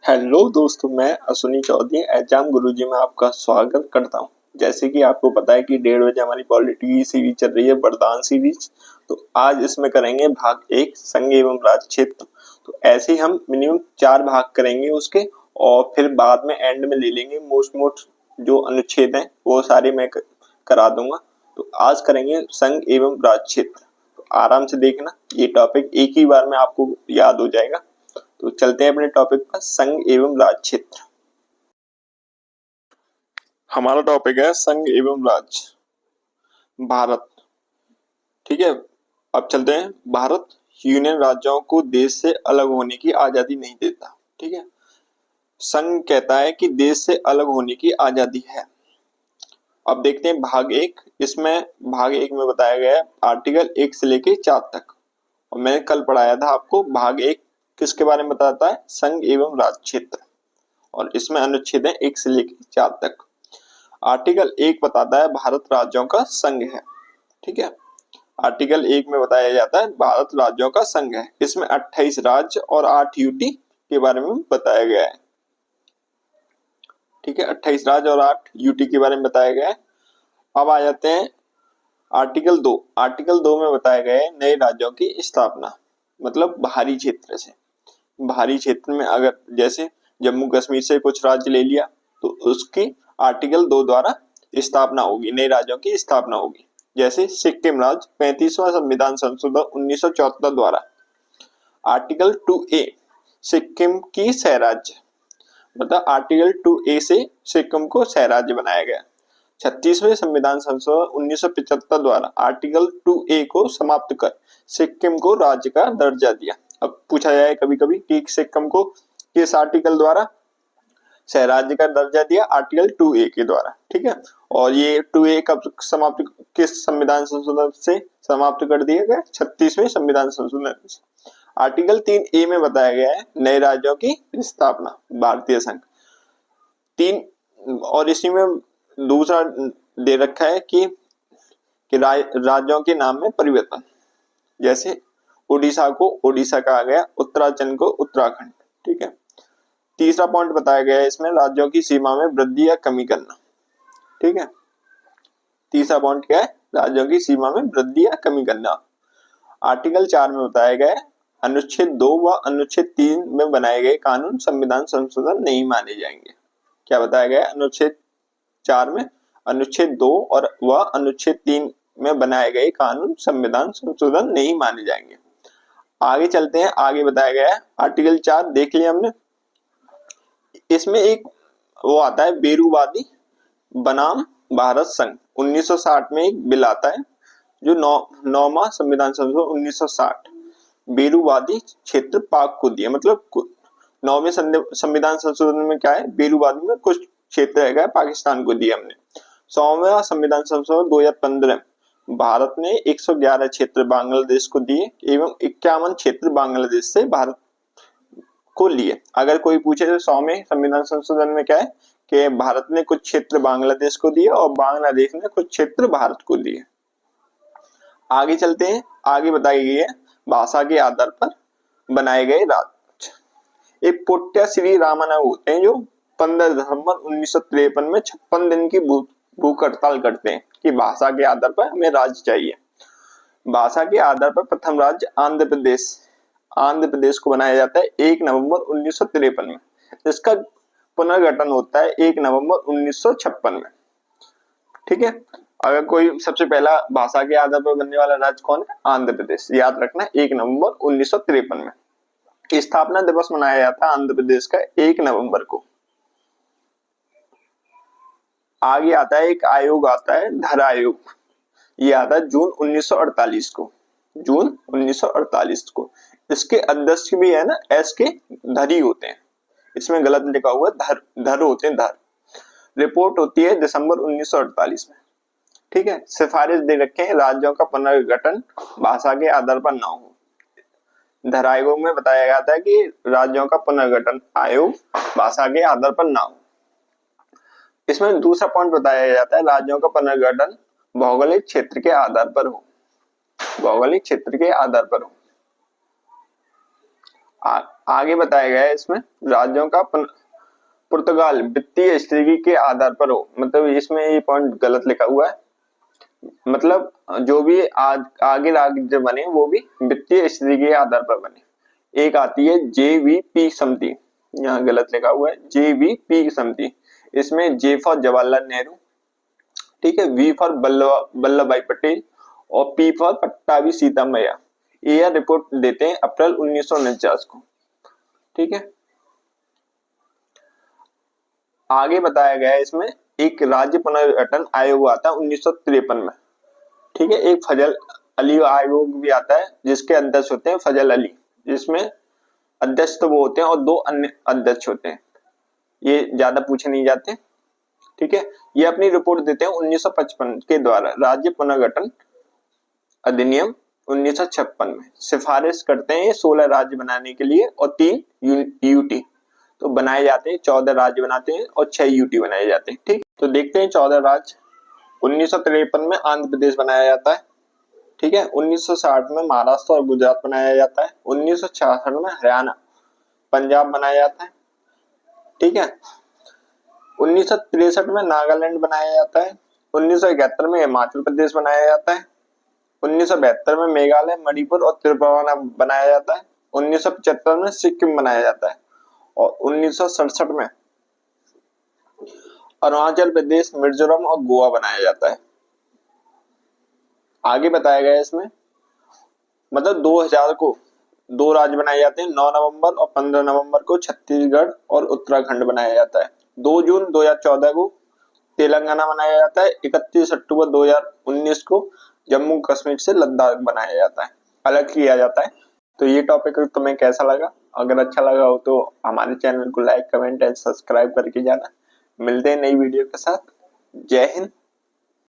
Hello दोस्तों, मैं Ashwini Chaudhary exam गुरुजी में आपका स्वागत करता हूं। जैसे कि आपको पता है कि 1:30 बजे हमारी पॉलिटी की सीरीज चल रही है, वरदान सीरीज। तो आज इसमें करेंगे भाग 1 संघ एवं राज्य क्षेत्र। तो ऐसे ही हम मिनिमम 4 भाग करेंगे उसके, और फिर बाद में एंड में ले लेंगे मोस्ट जो अनुच्छेद हैं वो सारे मैं करा दूंगा। तो आज करेंगे संघ एवं राज्य क्षेत्र। तो आराम से देखना, ये टॉपिक एक ही बार में आपको याद हो जाएगा। तो चलते हैं अपने टॉपिक पर, संघ एवं राज्य क्षेत्र। हमारा टॉपिक है संघ एवं राज्य भारत। ठीक है, अब चलते हैं। भारत यूनियन राज्यों को देश से अलग होने की आजादी नहीं देता। ठीक है, संघ कहता है कि देश से अलग होने की आजादी है। अब देखते हैं भाग 1। इसमें भाग 1 में बताया गया है आर्टिकल 1 से लेके 4 तक। और मैंने कल पढ़ाया था आपको भाग 1 किसके बारे में बताता है, संघ एवं राज्य क्षेत्र। और इसमें अनुच्छेद है 1 से लेके 4 तक। आर्टिकल 1 बताता है भारत राज्यों का संघ है। ठीक है, आर्टिकल 1 में बताया जाता है भारत राज्यों का संघ है। इसमें 28 राज्य और 8 यूटी के बारे में बताया गया है। ठीक है, 28 राज्य और 8 यूटी के बारे में बताया गया है। अब आ जाते हैं आर्टिकल 2। आर्टिकल 2 में बताया गया है नए राज्यों की स्थापना, मतलब बाहरी क्षेत्र से। बाहरी क्षेत्र में अगर जैसे जम्मू कश्मीर से कुछ राज्य ले लिया तो उसकी आर्टिकल 2 द्वारा स्थापना होगी, नए राज्यों की स्थापना होगी। जैसे सिक्किम राज्य 35वां संविधान संशोधन 1974 द्वारा। आर्टिकल 2A सिक्किम की सह राज्य, मतलब आर्टिकल 2A से सिक्किम को सह राज्य बनाया गया। 36वें संविधान संशोधन 1975 द्वारा आर्टिकल 2A को समाप्त कर सिक्किम को राज्य का दर्जा दिया। अब पूछा जाए कभी कभी कि सिक्किम को किस आर्टिकल द्वारा सह राज्य का दर्जा दिया, आर्टिकल 2A के द्वारा। ठीक है, और ये 2A कब समाप्त, किस संविधान संशोधन से समाप्त कर दिया गया, 36वें संविधान संशोधन से। आर्टिकल 3A में बताया गया है नए राज्यों की स्थापना, भारतीय संघ 3। और इसी में दूसरा दे रखा है कि राज्यों के नाम में परिवर्तन। जैसे उड़ीसा को उड़ीसा कहा गया, उत्तराखंड को उत्तराखंड। ठीक है, तीसरा पॉइंट बताया गया है इसमें राज्यों की सीमा में वृद्धि या कमी करना। ठीक है, तीसरा पॉइंट क्या है, राज्यों की सीमा में वृद्धि या कमी करना। आर्टिकल 4 में बताया गया है अनुच्छेद 2 व अनुच्छेद 3 में बनाए गए कानून संविधान संशोधन नहीं माने जाएंगे। क्या बताया गया अनुच्छेद 4 में, अनुच्छेद 2 और व अनुच्छेद 3 में बनाए गए कानून संविधान संशोधन नहीं माने जाएंगे। आगे चलते हैं, आगे बताया गया है आर्टिकल 4 देख लिया हमने। इसमें एक वो आता है बेरूवादी बनाम भारत संघ। 1960 में एक बिल आता है जो नौवां संविधान संशोधन 1960 बेरूवादी क्षेत्र पाक को दिया। मतलब 9वें संविधान संशोधन में क्या है, बेरूवादी में कुछ क्षेत्र है पाकिस्तान को दिया हमने। 100वां संविधान संशोधन 2015 भारत ने 111 क्षेत्र बांग्लादेश को दिए एवं 51 क्षेत्र बांग्लादेश से भारत को लिए। अगर कोई पूछे तो 100वें संविधान संशोधन में क्या है कि भारत ने कुछ क्षेत्र बांग्लादेश को दिए और बांग्लादेश ने कुछ क्षेत्र भारत को दिए। आगे चलते हैं, आगे बताई गई है भाषा के आधार पर बनाए गए राज्य। एक पुट्या श्री रामानव होते हैं जो 15 दिसंबर 1953 में 56 दिन की भूख हड़ताल करते हैं कि भाषा के आधार पर हमें राज्य चाहिए। भाषा के आधार पर प्रथम राज्य आंध्र प्रदेश को बनाया जाता है 1 नवंबर 1953 में। इसका पुनर्गठन होता है 1 नवंबर 1956 में। ठीक है, अगर कोई सबसे पहला भाषा के आधार पर बनने वाला राज्य कौन है, आंध्र प्रदेश। याद रखना 1 नवंबर 1953 में। स्थापना दिवस मनाया जाता है आंध्र प्रदेश का 1 नवंबर को। आगे आता है एक आयोग आता है धर आयोग। ये आता है जून 1948 को, जून 1948 को। इसके अध्यक्ष भी है ना एस के धरी होते हैं। इसमें गलत लिखा हुआ है, धर होते हैं, धर। रिपोर्ट होती है दिसंबर 1948 में। ठीक है, सिफारिश दे रखे हैं राज्यों का पुनर्गठन भाषा के आधार पर ना हो। धर आयोग में बताया जाता है कि राज्यों का पुनर्गठन आयोग भाषा के आधार पर ना हो। इसमें दूसरा पॉइंट बताया जाता है राज्यों का पुनर्गठन भौगोलिक क्षेत्र के आधार पर हो, भौगोलिक क्षेत्र के आधार पर हो। आगे बताया गया है इसमें राज्यों का पुर्तगाल वित्तीय स्थिति के आधार पर हो, मतलब इसमें ये पॉइंट गलत लिखा हुआ है। मतलब जो भी आगे राज्य बने वो भी वित्तीय स्थिति के आधार पर बने। एक आती है JVP समिति, यहाँ गलत लिखा हुआ है JVP समिति, इसमें J फॉर जवाहरलाल नेहरू, ठीक है, V फॉर वल्लभ भाई पटेल और P फॉर पट्टाभी सीतामैया। ये रिपोर्ट देते हैं अप्रैल 1949 को, ठीक है। आगे बताया गया है इसमें एक राज्य पुनर्गठन आयोग आता है 1953 में, ठीक है। एक फजल अली आयोग भी आता है जिसके अध्यक्ष होते हैं फजल अली, जिसमें अध्यक्ष तो वो होते हैं और 2 अन्य अध्यक्ष होते हैं, ये ज्यादा पूछे नहीं जाते, ठीक है। ये अपनी रिपोर्ट देते हैं 1955 के द्वारा राज्य पुनर्गठन अधिनियम 1956 में सिफारिश करते हैं 16 राज्य बनाने के लिए और 3 यूटी तो बनाए जाते हैं, 14 राज्य बनाते हैं और 6 यूटी बनाए जाते हैं, ठीक। तो देखते हैं 14 राज्य। 1953 में आंध्र प्रदेश बनाया जाता है, ठीक है। 1960 में महाराष्ट्र और गुजरात बनाया जाता है। 1966 में हरियाणा पंजाब बनाया जाता है, ठीक है। 1963 में नागालैंड बनाया जाता है। 1971 में हिमाचल प्रदेश बनाया जाता है। 1972 में मेघालय, मणिपुर और त्रिपुरा बनाया जाता है। 1975 में सिक्किम बनाया जाता है और 1967 में अरुणाचल प्रदेश, मिजोरम और गोवा बनाया जाता है। आगे बताया गया है इसमें, मतलब 2000 को 2 राज्य बनाए जाते हैं, 9 नवंबर और 15 नवंबर को छत्तीसगढ़ और उत्तराखंड बनाया जाता है। 2 जून 2014 को तेलंगाना बनाया जाता है। 31 अक्टूबर 2019 को जम्मू कश्मीर से लद्दाख बनाया जाता है, अलग किया जाता है। तो ये टॉपिक तुम्हें कैसा लगा? अगर अच्छा लगा हो तो हमारे चैनल को लाइक, कमेंट एंड सब्सक्राइब करके जाना। मिलते हैं नई वीडियो के साथ। जय हिंद।